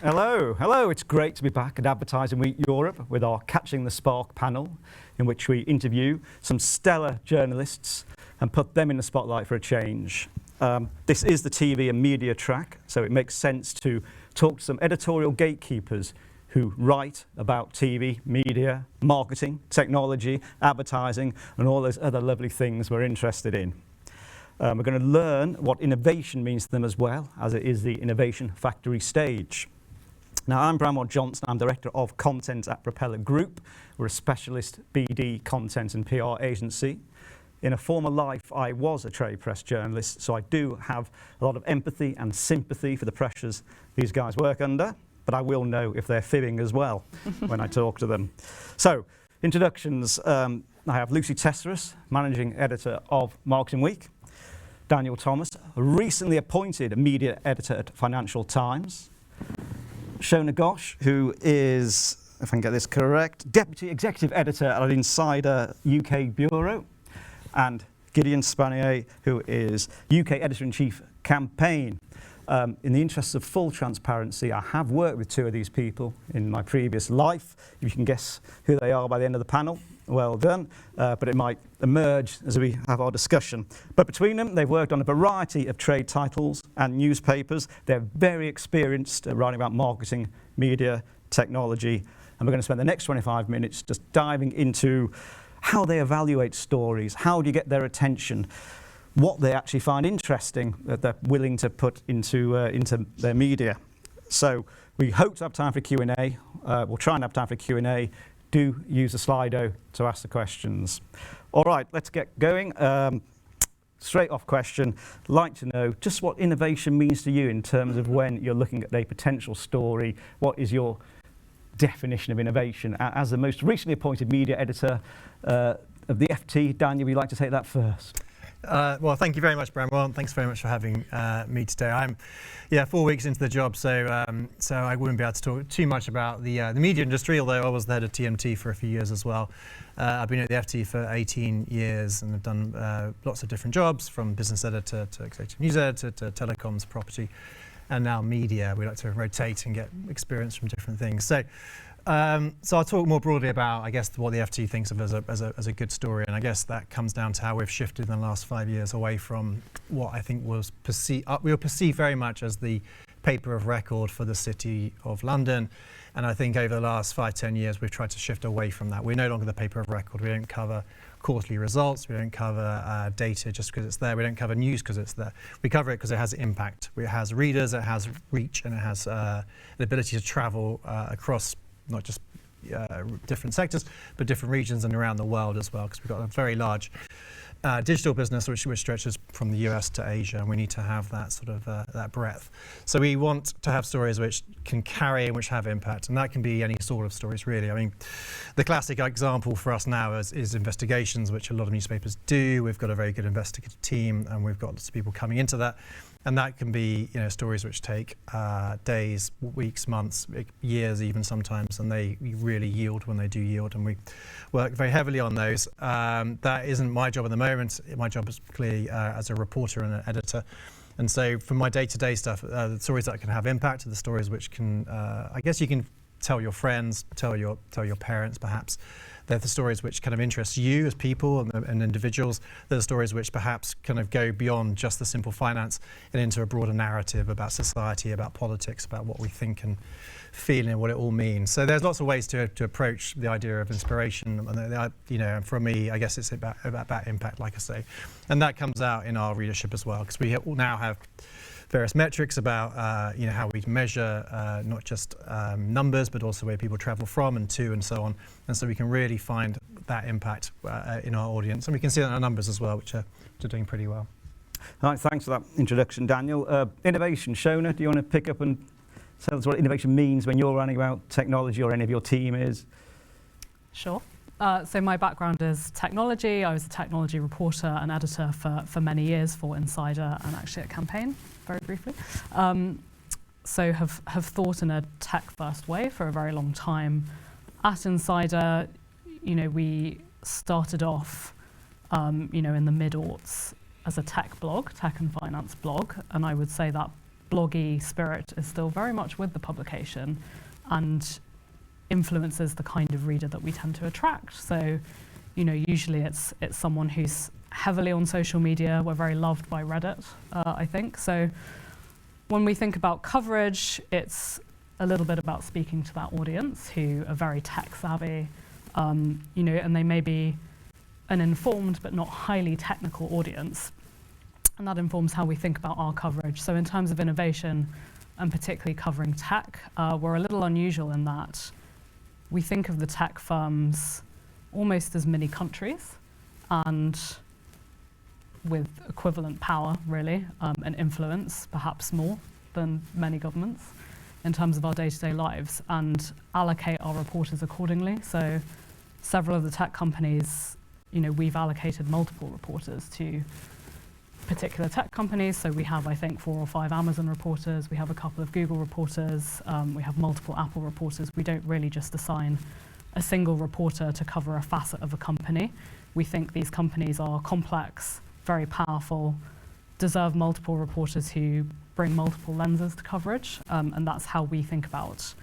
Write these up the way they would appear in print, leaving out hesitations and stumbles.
Hello, it's great to be back at Advertising Week Europe with our Catching the Spark panel, in which we interview some stellar journalists and put them in the spotlight for a change. This is the TV and media track, so it makes sense to talk to some editorial gatekeepers who write about TV, media, marketing, technology, advertising, and all those other lovely things we're interested in. We're going to learn what innovation means to them as well, as it is the innovation factory stage. Now, I'm Branwell Johnson. I'm Director of Content at Propeller Group. We're a specialist BD content and PR agency. In a former life, I was a trade press journalist, so I do have a lot of empathy and sympathy for the pressures these guys work under, but I will know if they're fibbing as well when I talk to them. So, introductions. I have Lucy Tesseras, Managing Editor of Marketing Week. Daniel Thomas, recently appointed media editor at Financial Times. Shona Ghosh, who is, if I can get this correct, Deputy Executive Editor at Insider UK Bureau. And Gideon Spanier, who is UK Editor-in-Chief Campaign. In the interests of full transparency, I have worked with two of these people in my previous life. If you can guess who they are by the end of the panel, well done. But it might emerge as we have our discussion. But between them, they've worked on a variety of trade titles and newspapers. They're very experienced at writing about marketing, media, technology. And we're going to spend the next 25 minutes just diving into how they evaluate stories, how do you get their attention, what they actually find interesting that they're willing to put into their media. So we hope to have time for Q&A. We'll try and have time for Q&A. Do use the Slido to ask the questions. All right, let's get going. Straight off question, like to know just what innovation means to you in terms of when you're looking at a potential story. What is your definition of innovation? As the most recently appointed media editor of the FT, Daniel, would you like to take that first? Well, thank you very much, Branwell, and thanks very much for having me today. I'm 4 weeks into the job, so I wouldn't be able to talk too much about the media industry, although I was the head of TMT for a few years as well. I've been at the FT for 18 years and have done lots of different jobs, from business editor to executive news editor to telecoms, property, and now media. We like to rotate and get experience from different things. So I'll talk more broadly about, I guess, what the FT thinks of as a good story, and I guess that comes down to how we've shifted in the last 5 years away from what I think was we were perceived very much as the paper of record for the City of London, and I think over the last 5-10 years we've tried to shift away from that. We're no longer the paper of record. We don't cover quarterly results. We don't cover data just because it's there. We don't cover news because it's there. We cover it because it has impact. It has readers, it has reach, and it has an ability to travel across not just different sectors, but different regions and around the world as well, because we've got a very large digital business which stretches from the US to Asia, and we need to have that sort of that breadth. So we want to have stories which can carry and which have impact, and that can be any sort of stories, really. I mean, the classic example for us now is investigations, which a lot of newspapers do. We've got a very good investigative team, and we've got lots of people coming into that. And that can be, stories which take days, weeks, months, years even sometimes, and they really yield when they do yield, and we work very heavily on those. That isn't my job at the moment. My job is clearly as a reporter and an editor. And so for my day-to-day stuff, the stories that can have impact are the stories which can, I guess you can tell your friends, tell your parents perhaps. They're the stories which kind of interest you as people and individuals. They're the stories which perhaps kind of go beyond just the simple finance and into a broader narrative about society, about politics, about what we think and feel and what it all means. So there's lots of ways to approach the idea of inspiration. And for me, I guess it's about impact, like I say. And that comes out in our readership as well, because we now have various metrics about how we measure not just numbers, but also where people travel from and to and so on. And so we can really find that impact in our audience. And we can see that in our numbers as well, which are doing pretty well. All right, thanks for that introduction, Daniel. Innovation, Shona, do you want to pick up and tell us what innovation means when you're running about technology or any of your team is? Sure. So my background is technology. I was a technology reporter and editor for many years for Insider and actually at Campaign, very briefly. So have thought in a tech-first way for a very long time. At Insider, we started off, in the mid-aughts as a tech blog, tech and finance blog, and I would say that bloggy spirit is still very much with the publication and influences the kind of reader that we tend to attract. So, usually it's someone who's heavily on social media. We're very loved by Reddit, I think. So when we think about coverage, it's a little bit about speaking to that audience who are very tech savvy, and they may be an informed but not highly technical audience. And that informs how we think about our coverage. So in terms of innovation, and particularly covering tech, we're a little unusual in that we think of the tech firms almost as mini countries and with equivalent power, really, and influence, perhaps more than many governments in terms of our day-to-day lives, and allocate our reporters accordingly. So several of the tech companies, we've allocated multiple reporters to particular tech companies. So we have, I think, 4 or 5 Amazon reporters, we have a couple of Google reporters, we have multiple Apple reporters. We don't really just assign a single reporter to cover a facet of a company. We think these companies are complex, very powerful, deserve multiple reporters who bring multiple lenses to coverage, and that's how we think about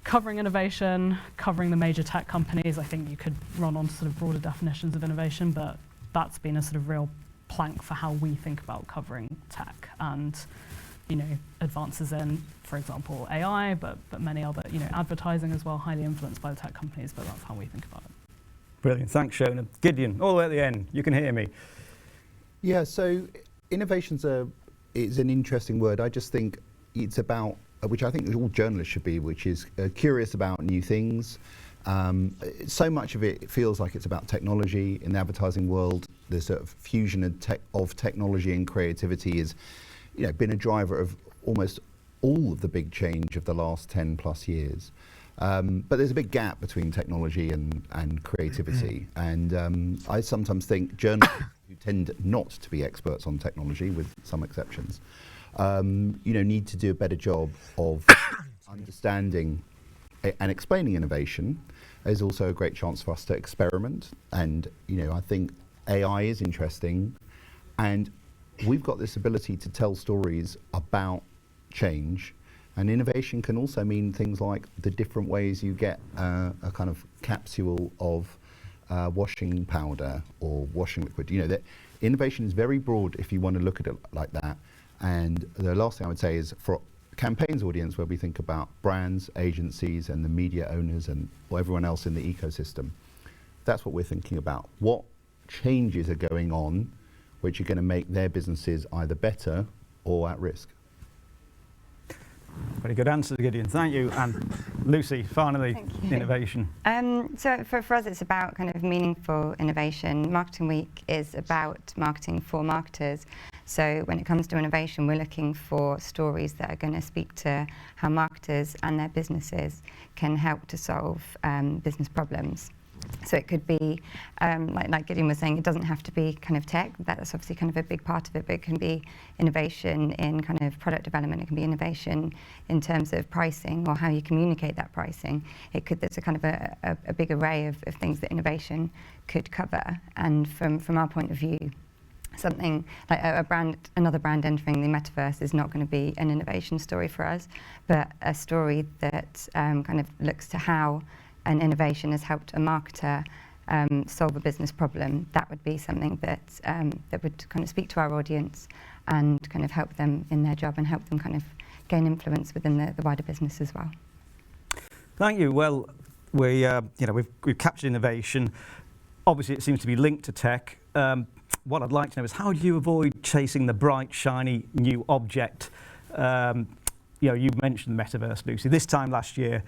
covering innovation, covering the major tech companies. I think you could run on to sort of broader definitions of innovation, but that's been a sort of real plank for how we think about covering tech and advances in, for example, AI, but many other, advertising as well, highly influenced by the tech companies, but that's how we think about it. Brilliant, thanks Shona. Gideon, all the way at the end, you can hear me. Yeah, so innovation's is an interesting word. I just think it's about, which I think all journalists should be, which is curious about new things. So much of it feels like it's about technology. In the advertising world, the sort of fusion of technology and creativity has been a driver of almost all of the big change of the last 10 plus years. But there's a big gap between technology and creativity. And I sometimes think journalists who tend not to be experts on technology, with some exceptions, need to do a better job of understanding and explaining innovation. Is also a great chance for us to experiment. And I think AI is interesting, and we've got this ability to tell stories about change. And innovation can also mean things like the different ways you get a kind of capsule of washing powder or washing liquid. That innovation is very broad if you want to look at it like that. And the last thing I would say is, for campaigns audience, where we think about brands, agencies, and the media owners and everyone else in the ecosystem, that's what we're thinking about. What changes are going on which are going to make their businesses either better or at risk? Very good answer, Gideon. Thank you. And Lucy, finally, innovation. So for us, it's about kind of meaningful innovation. Marketing Week is about marketing for marketers. So when it comes to innovation, we're looking for stories that are going to speak to how marketers and their businesses can help to solve business problems. So it could be, like Gideon was saying, it doesn't have to be kind of tech. That's obviously kind of a big part of it, but it can be innovation in kind of product development. It can be innovation in terms of pricing or how you communicate that pricing. There's a kind of a big array of things that innovation could cover. And from our point of view, something like another brand entering the metaverse is not going to be an innovation story for us, but a story that kind of looks to how an innovation has helped a marketer solve a business problem. That would be something that would kind of speak to our audience and kind of help them in their job and help them kind of gain influence within the wider business as well. Thank you. Well, we've captured innovation. Obviously, it seems to be linked to tech. What I'd like to know is, how do you avoid chasing the bright, shiny new object? You mentioned the metaverse, Lucy. This time last year,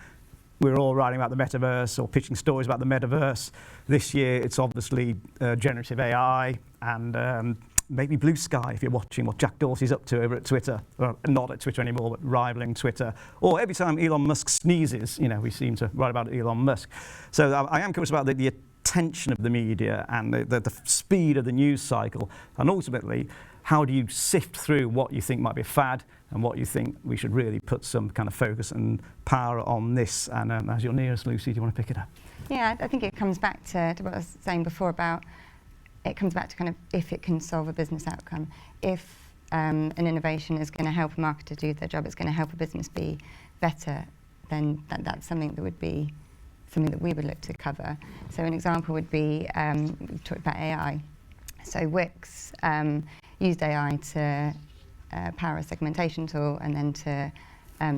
we were all writing about the metaverse or pitching stories about the metaverse. This year, it's obviously generative AI and maybe blue sky, if you're watching what Jack Dorsey's up to over at Twitter. Well, not at Twitter anymore, but rivaling Twitter. Or every time Elon Musk sneezes, we seem to write about Elon Musk. So I am curious about the attention of the media and the speed of the news cycle. And ultimately, how do you sift through what you think might be a fad and what you think we should really put some kind of focus and power on this? And as you're nearest, Lucy, do you want to pick it up? Yeah, I think it comes back to what I was saying before about, it comes back to kind of if it can solve a business outcome. If an innovation is going to help a marketer do their job, it's going to help a business be better, then that's something that would be something that we would look to cover. So an example would be, we've talked about AI. So Wix used AI to power a segmentation tool and then to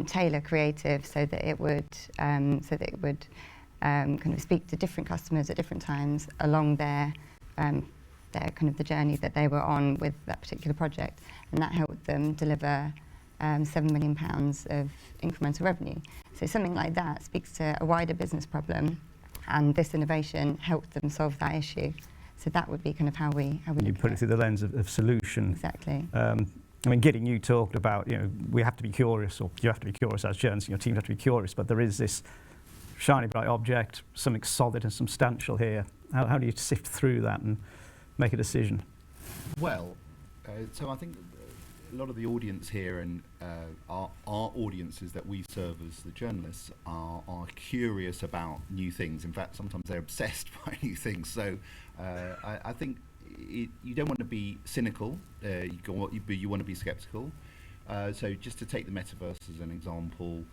tailor creative so that it would kind of speak to different customers at different times along their kind of the journey that they were on with that particular project, and that helped them deliver £7 million of incremental revenue. So something like that speaks to a wider business problem, and this innovation helped them solve that issue. So that would be kind of how we you put it through the lens of solution. Exactly. I mean, Gideon, you talked about, we have to be curious, or you have to be curious as journalists, and your team have to be curious, but there is this shiny bright object, something solid and substantial here. How do you sift through that and make a decision? Well, so I think a lot of the audience here and our audiences that we serve as the journalists are curious about new things. In fact, sometimes they're obsessed by new things. So I think you don't want to be cynical, you want to be skeptical. So just to take the metaverse as an example,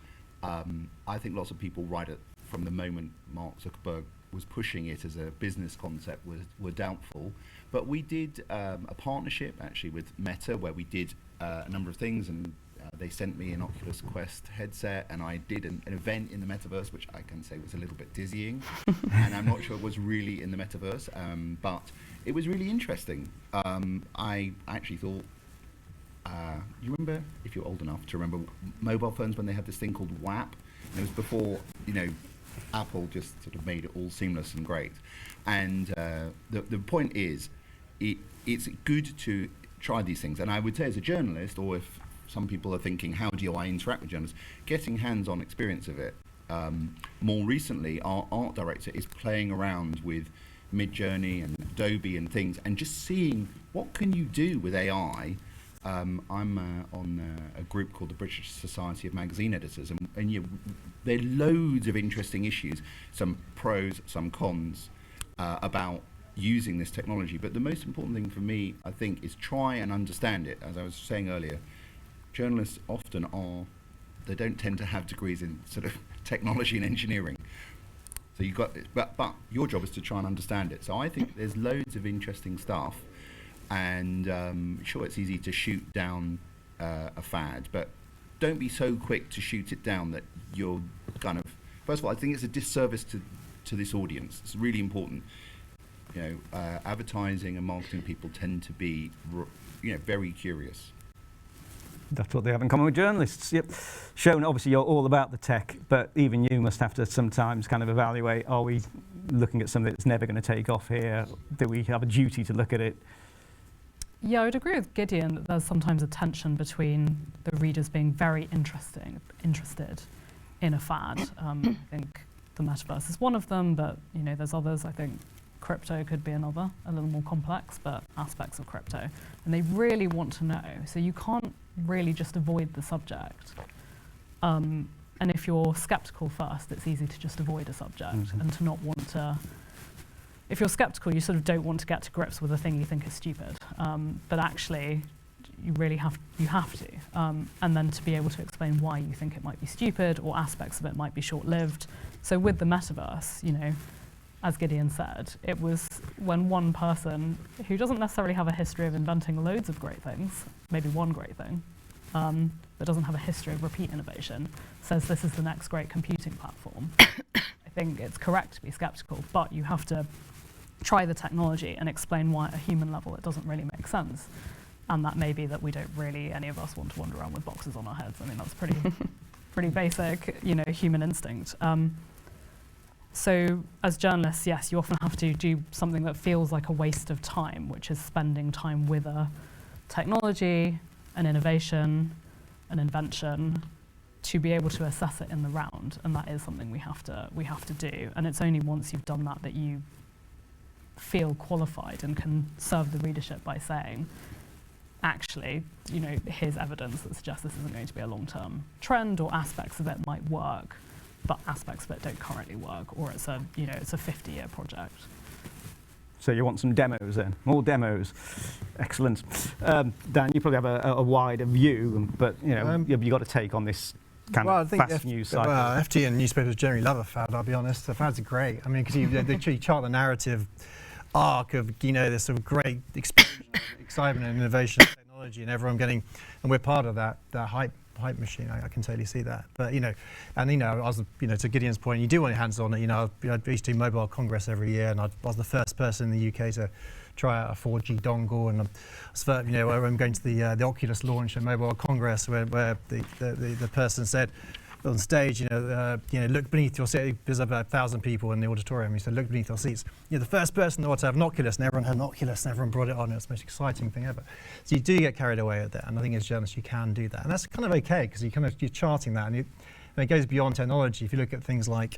I think lots of people right from the moment Mark Zuckerberg was pushing it as a business concept were doubtful. But we did a partnership actually with Meta where we did a number of things, and they sent me an Oculus Quest headset, and I did an event in the metaverse, which I can say was a little bit dizzying, and I'm not sure it was really in the metaverse, but it was really interesting. I actually thought, you remember, if you're old enough to remember mobile phones when they had this thing called WAP? And it was before, Apple just sort of made it all seamless and great. And the point is, it's good to try these things. And I would say as a journalist, or if some people are thinking, how do I interact with journalists? Getting hands-on experience of it. More recently, our art director is playing around with Midjourney and Adobe and things, and just seeing what can you do with AI. I'm on a group called the British Society of Magazine Editors, and there are loads of interesting issues, some pros, some cons, about using this technology. But the most important thing for me, I think, is try and understand it. As I was saying earlier, journalists often they don't tend to have degrees in sort of technology and engineering. So but your job is to try and understand it. So I think there's loads of interesting stuff. And sure, it's easy to shoot down a fad, but don't be so quick to shoot it down that you're kind of, first of all, I think it's a disservice to this audience. It's really important. Advertising and marketing people tend to be, very curious. That's what they have in common with journalists. Yep. Shona, obviously you're all about the tech, but even you must have to sometimes kind of evaluate, are we looking at something that's never going to take off here? Do we have a duty to look at it? Yeah, I would agree with Gideon that there's sometimes a tension between the readers being very interested in a fad. I think the metaverse is one of them, but there's others. I think crypto could be another, a little more complex, but aspects of crypto. And they really want to know. So you can't really just avoid the subject. And if you're skeptical first, it's easy to just avoid a subject and to not want to. If you're skeptical, you sort of don't want to get to grips with a thing you think is stupid. But actually, you really have to. And then to be able to explain why you think it might be stupid or aspects of it might be short-lived. So with the metaverse, as Gideon said, it was when one person who doesn't necessarily have a history of inventing loads of great things, maybe one great thing, but doesn't have a history of repeat innovation, says this is the next great computing platform. I think it's correct to be skeptical, but you have to try the technology and explain why at a human level it doesn't really make sense. And that may be that we don't really, any of us, want to wander around with boxes on our heads. I mean, that's pretty basic, human instinct. So as journalists, yes, you often have to do something that feels like a waste of time, which is spending time with a technology, an innovation, an invention, to be able to assess it in the round. And that is something we have to do. And it's only once you've done that you feel qualified and can serve the readership by saying, actually, here's evidence that suggests this isn't going to be a long-term trend, or aspects of it might work, but aspects of it don't currently work, or it's a 50-year project. So you want some demos then? More demos. Excellent. Dan, you probably have a wider view, but you've got to take on this kind of fast news cycle. Well, FT and newspapers generally love a fad, I'll be honest. The fads are great. I mean, because they chart the narrative arc of, this sort of great explosion of excitement and innovation and technology, and everyone getting, and we're part of that hype machine. I can totally see that. But I was to Gideon's point, you do want your hands on it. I used to do Mobile Congress every year, and I was the first person in the UK to try out a 4G dongle, and I'm going to the Oculus launch at Mobile Congress, where the person said on stage, look beneath your seat. There's about 1,000 people in the auditorium. He said, look beneath your seats. You're the first person to have an Oculus, and everyone had an Oculus, and everyone brought it on. It was the most exciting thing ever. So you do get carried away with that, and I think as journalists you can do that, and that's kind of okay because you're charting that, and it goes beyond technology. If you look at things like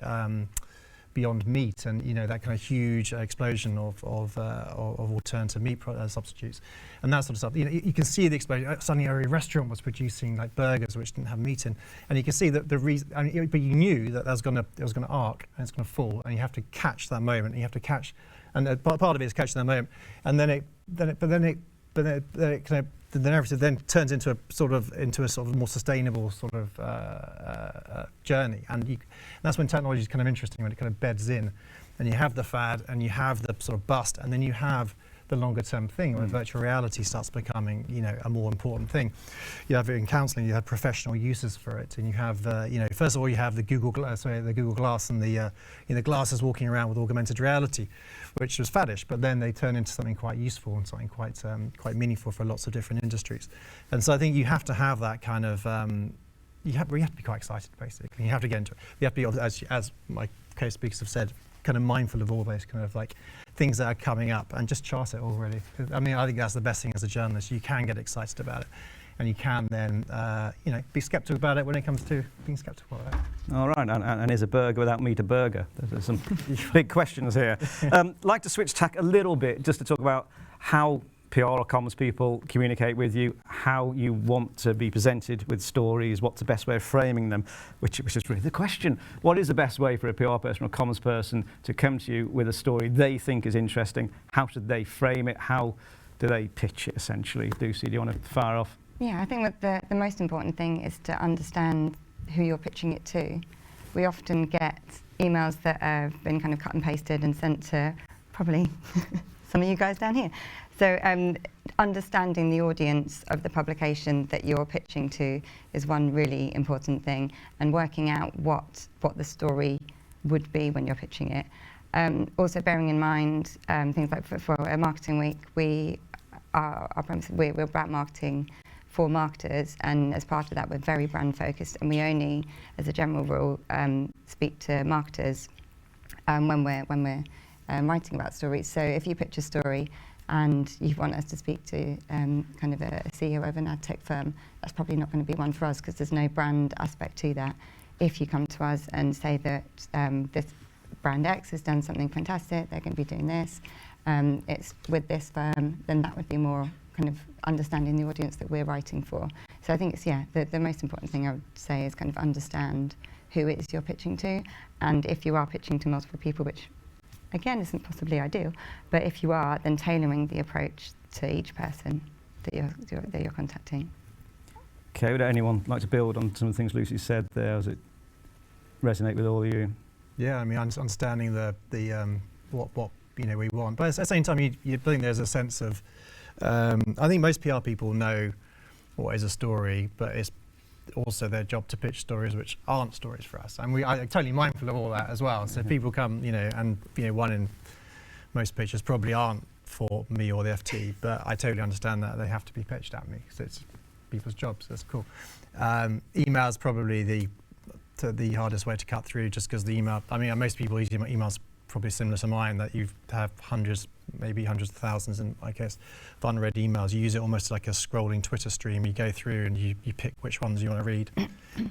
Beyond Meat and that kind of huge explosion of alternative meat substitutes and that sort of stuff. You can see the explosion. Suddenly, every restaurant was producing like burgers which didn't have meat in, and you can see that the reason. But you knew that it was going to arc and it's going to fall, and you have to catch that moment. And you have to catch, and part of it is catching that moment, and then everything then turns into a sort of more sustainable sort of journey, and that's when technology is kind of interesting, when it kind of beds in, and you have the fad, and you have the sort of bust, and then you have the longer term thing where virtual reality starts becoming a more important thing. You have it in counselling, you have professional uses for it, and you have first of all you have the Google Glass and the glasses walking around with augmented reality, which was faddish, but then they turn into something quite useful and something quite meaningful for lots of different industries. And so I think you have to have that kind of we have to be quite excited, basically. You have to get into it. You have to be, as my co-speakers have said, kind of mindful of all those kind of like things that are coming up and just chart it already. I mean, I think that's the best thing as a journalist. You can get excited about it, and you can then be skeptical about it when it comes to being skeptical about it. All right, and is a burger without meat a burger? There's some big questions here. Like to switch tack a little bit just to talk about how PR or comms people communicate with you, how you want to be presented with stories, what's the best way of framing them, which is really the question. What is the best way for a PR person or comms person to come to you with a story they think is interesting? How should they frame it? How do they pitch it, essentially? Lucy, do you want to fire off? Yeah, I think that the most important thing is to understand who you're pitching it to. We often get emails that have been kind of cut and pasted and sent to probably some of you guys down here. So understanding the audience of the publication that you're pitching to is one really important thing, and working out what the story would be when you're pitching it. Also bearing in mind things like for a marketing week, we're about marketing for marketers, and as part of that we're very brand focused, and we only, as a general rule, speak to marketers when we're writing about stories. So if you pitch a story and you want us to speak to kind of a CEO of an ad tech firm, that's probably not going to be one for us because there's no brand aspect to that. If you come to us and say that this brand X has done something fantastic, they're going to be doing this, it's with this firm, then that would be more kind of understanding the audience that we're writing for. So I think it's, the most important thing I would say is kind of understand who it is you're pitching to, and if you are pitching to multiple people, which again isn't possibly ideal, but if you are, then tailoring the approach to each person that you're contacting. Okay, would anyone like to build on some of the things Lucy said there? Does it resonate with all of you? Yeah, I mean, understanding the what we want, but at the same time, you think there's a sense of I think most PR people know what is a story, but it's also their job to pitch stories which aren't stories for us, and I'm totally mindful of all that as well. So people come, and one in most pitches probably aren't for me or the FT, but I totally understand that they have to be pitched at me because it's people's jobs. So that's cool. Email's probably the hardest way to cut through, just because the email. I mean, most people use emails probably similar to mine, that you have hundreds, maybe hundreds of thousands, and I guess of unread emails. You use it almost like a scrolling Twitter stream. You go through and you pick which ones you want to read.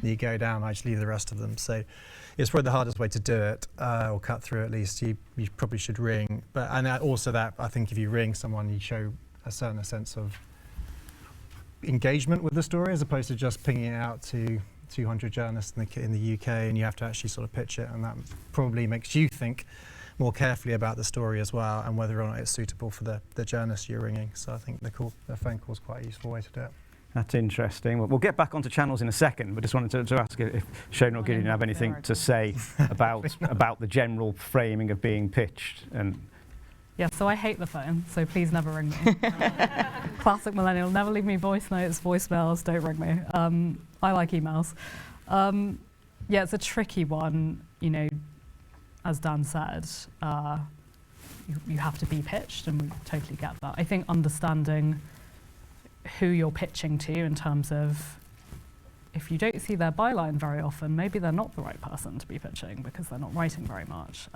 You go down, I just leave the rest of them. So it's probably the hardest way to do it, or cut through at least. You probably should ring, and also that I think if you ring someone, you show a certain sense of engagement with the story, as opposed to just pinging it out to 200 journalists in the UK, and you have to actually sort of pitch it, and that probably makes you think more carefully about the story as well, and whether or not it's suitable for the journalist you're ringing. So I think the phone call is quite a useful way to do it. That's interesting. We'll get back onto channels in a second, but just wanted to ask if Shona or Gideon have anything to say about the general framing of being pitched. And Yeah, so I hate the phone, so please never ring me. Classic millennial, never leave me voice notes, voicemails, don't ring me. I like emails. Yeah, it's a tricky one, you know, as Dan said, you have to be pitched, and we totally get that. I think understanding who you're pitching to in terms of, if you don't see their byline very often, maybe they're not the right person to be pitching because they're not writing very much.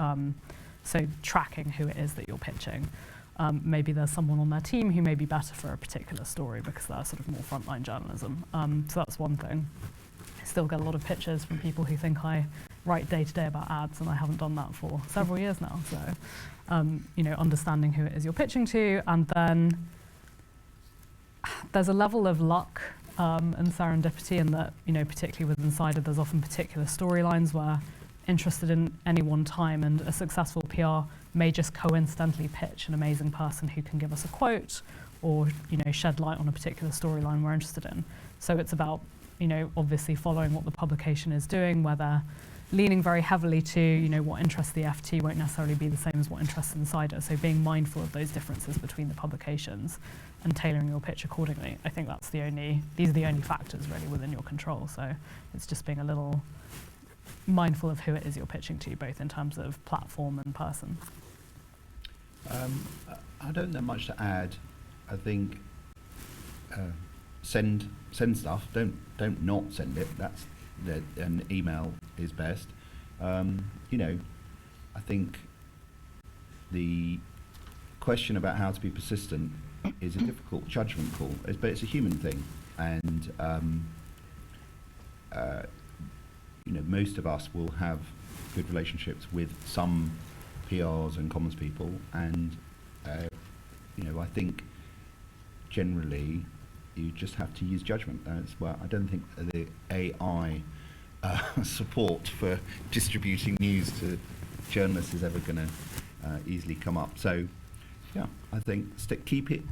So tracking who it is that you're pitching. Maybe there's someone on their team who may be better for a particular story because they're sort of more frontline journalism. So that's one thing. I still get a lot of pitches from people who think I write day-to-day about ads, and I haven't done that for several years now. So, you know, understanding who it is you're pitching to, and then there's a level of luck and serendipity in that, you know, particularly with Insider, there's often particular storylines where interested in any one time, and a successful PR may just coincidentally pitch an amazing person who can give us a quote or, you know, shed light on a particular storyline we're interested in. So it's about, you know, obviously following what the publication is doing, where they're leaning very heavily to, you know, what interests the FT won't necessarily be the same as what interests Insider. So being mindful of those differences between the publications and tailoring your pitch accordingly. I think these are the only factors really within your control. So it's just being a little mindful of who it is you're pitching to, both in terms of platform and person. I don't have much to add. I think send stuff. Don't not send it. That's an email is best. You know, I think the question about how to be persistent is a difficult judgment call, but it's a human thing, and you know, most of us will have good relationships with some PRs and comms people, and you know, I think generally you just have to use judgment. That's why I don't think the AI support for distributing news to journalists is ever going to easily come up. So yeah, I think keep it.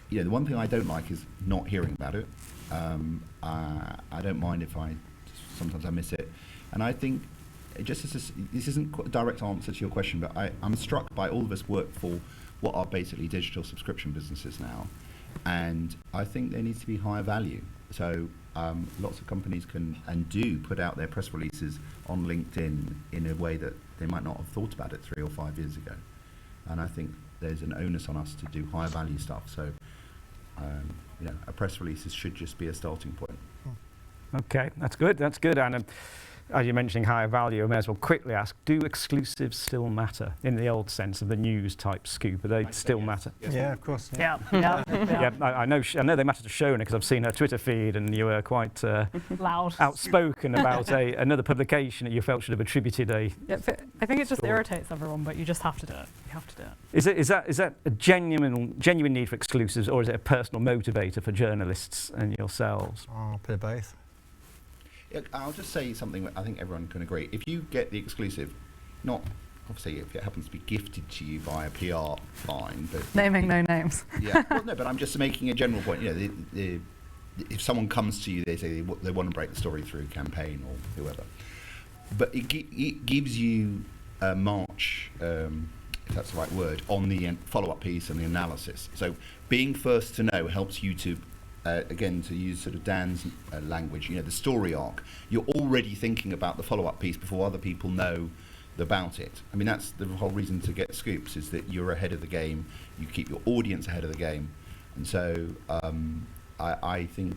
You know, the one thing I don't like is not hearing about it. I don't mind if sometimes I miss it, and I think this isn't quite a direct answer to your question, but I'm struck by all of us work for what are basically digital subscription businesses now, and I think there needs to be higher value. So lots of companies can and do put out their press releases on LinkedIn in a way that they might not have thought about it 3 or 5 years ago, and I think there's an onus on us to do higher value stuff. So you know, a press release should just be a starting point. okay, that's good. And as you're mentioning higher value, I may as well quickly ask, do exclusives still matter in the old sense of the news type scoop? Do they still matter? Yes. Yeah, of course. Yeah. I know they matter to Shona because I've seen her Twitter feed, and you were quite Loud. outspoken about another publication that you felt should have attributed a. Yeah, I think it just irritates everyone, but you just have to do it. You have to do it. Is that a genuine need for exclusives, or is it a personal motivator for journalists and yourselves? Oh, a bit of both. I'll just say something that I think everyone can agree. If you get the exclusive, not obviously if it happens to be gifted to you by a PR, fine. But Naming no names. Yeah, well, no, but I'm just making a general point. You know, if someone comes to you, they say they want to break the story through Campaign or whoever, but it gives you a march, if that's the right word, on the follow-up piece and the analysis. So being first to know helps you to. Again, to use sort of Dan's language, you know, the story arc. You're already thinking about the follow-up piece before other people know about it. I mean, that's the whole reason to get scoops, is that you're ahead of the game. You keep your audience ahead of the game, and so I think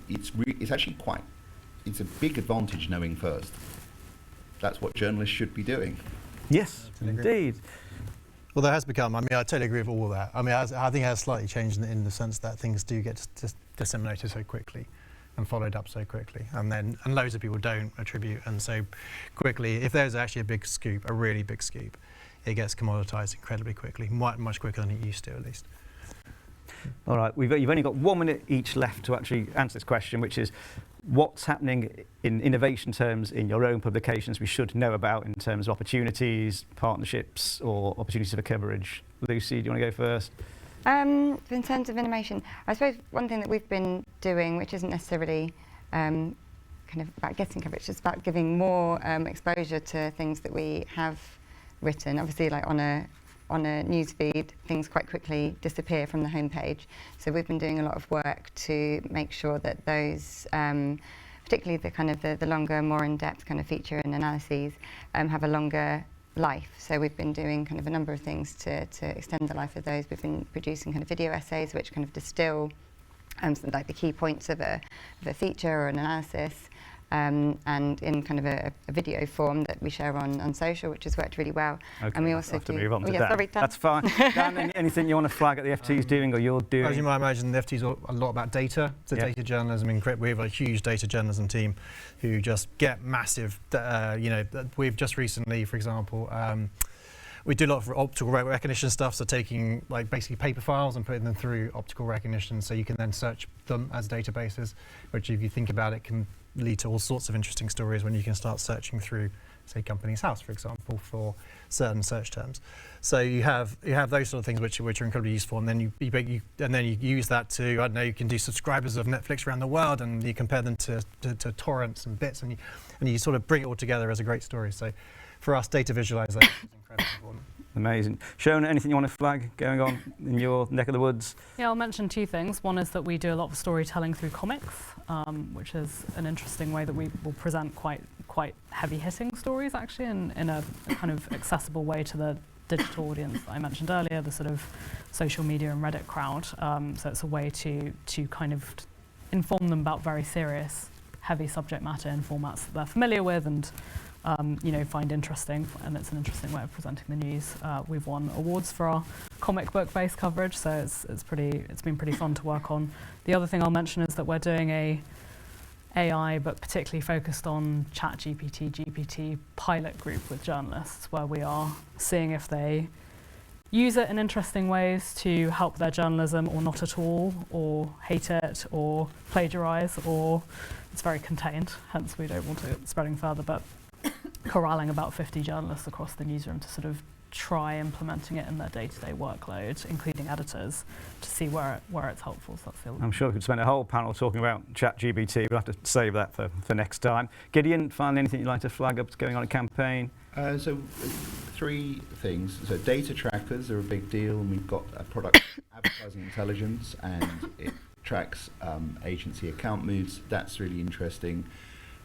it's actually it's a big advantage knowing first. That's what journalists should be doing. Yes, indeed. Well, there has become, I mean, I totally agree with all of that. I mean, I think it has slightly changed in the sense that things do get disseminated so quickly and followed up so quickly. And loads of people don't attribute, and so quickly, if there's actually a big scoop, a really big scoop, it gets commoditized incredibly quickly, much quicker than it used to, at least. All right, you've only got 1 minute each left to actually answer this question, which is what's happening in innovation terms in your own publications we should know about in terms of opportunities, partnerships, or opportunities for coverage? Lucy, do you want to go first? In terms of innovation, I suppose one thing that we've been doing, which isn't necessarily kind of about getting coverage, it's about giving more exposure to things that we have written. Obviously, like on a news feed, things quite quickly disappear from the homepage. So we've been doing a lot of work to make sure that those, particularly the kind of the longer, more in-depth kind of feature and analyses, have a longer life. So we've been doing kind of a number of things to extend the life of those. We've been producing kind of video essays which kind of distill like the key points of a feature or an analysis, and in kind of a video form that we share on social, which has worked really well. Okay, and we also have to move on to Dan. Sorry, Dan. That's fine. Dan, anything you want to flag at the FT's doing or you're doing? As you might imagine, the FT's a lot about data. So data journalism, we have a huge data journalism team who just get massive, we've just recently, for example, we do a lot of optical recognition stuff, so taking like basically paper files and putting them through optical recognition, so you can then search them as databases, which if you think about it can lead to all sorts of interesting stories when you can start searching through, say, Companies House, for example, for certain search terms. So you have those sort of things which are incredibly useful, and then you use that to, I don't know, you can do subscribers of Netflix around the world, and you compare them to torrents and bits, and you sort of bring it all together as a great story. So for us, data visualization is incredibly important. Amazing. Shona, anything you want to flag going on in your neck of the woods? Yeah, I'll mention 2 things. One is that we do a lot of storytelling through comics, which is an interesting way that we will present quite heavy-hitting stories, actually, in a kind of accessible way to the digital audience that I mentioned earlier, the sort of social media and Reddit crowd. So it's a way to kind of inform them about very serious, heavy subject matter in formats that they're familiar with and find interesting, and it's an interesting way of presenting the news. We've won awards for our comic book-based coverage, so it's been pretty fun to work on. The other thing I'll mention is that we're doing a AI, but particularly focused on GPT pilot group with journalists, where we are seeing if they use it in interesting ways to help their journalism or not at all, or hate it, or plagiarize, or it's very contained, hence we don't want it spreading further, but corralling about 50 journalists across the newsroom to sort of try implementing it in their day-to-day workload, including editors, to see where it's helpful. So that's I'm sure we could spend a whole panel talking about ChatGPT. We'll have to save that for next time. Gideon, finally, anything you'd like to flag up going on a campaign? So 3 things. So data trackers are a big deal, and we've got a product, advertising intelligence, and it tracks agency account moves. That's really interesting.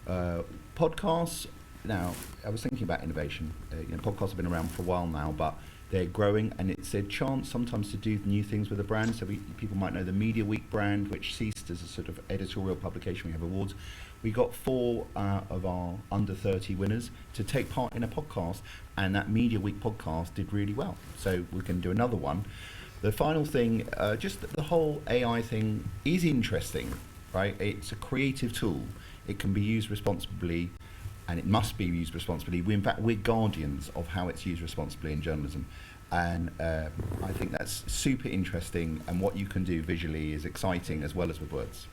Podcasts. Now, I was thinking about innovation. Podcasts have been around for a while now, but they're growing, and it's a chance sometimes to do new things with a brand. So people might know the Media Week brand, which ceased as a sort of editorial publication. We have awards. We got 4 of our under 30 winners to take part in a podcast, and that Media Week podcast did really well. So we can do another one. The final thing, just the whole AI thing is interesting, right? It's a creative tool. It can be used responsibly, and it must be used responsibly. We're guardians of how it's used responsibly in journalism. And I think that's super interesting, and what you can do visually is exciting as well as with words.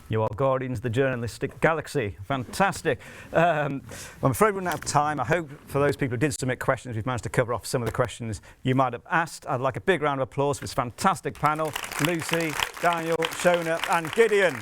You are guardians of the journalistic galaxy. Fantastic. I'm afraid we're running out of time. I hope for those people who did submit questions, we've managed to cover off some of the questions you might have asked. I'd like a big round of applause for this fantastic panel. Lucy, Daniel, Shona and Gideon.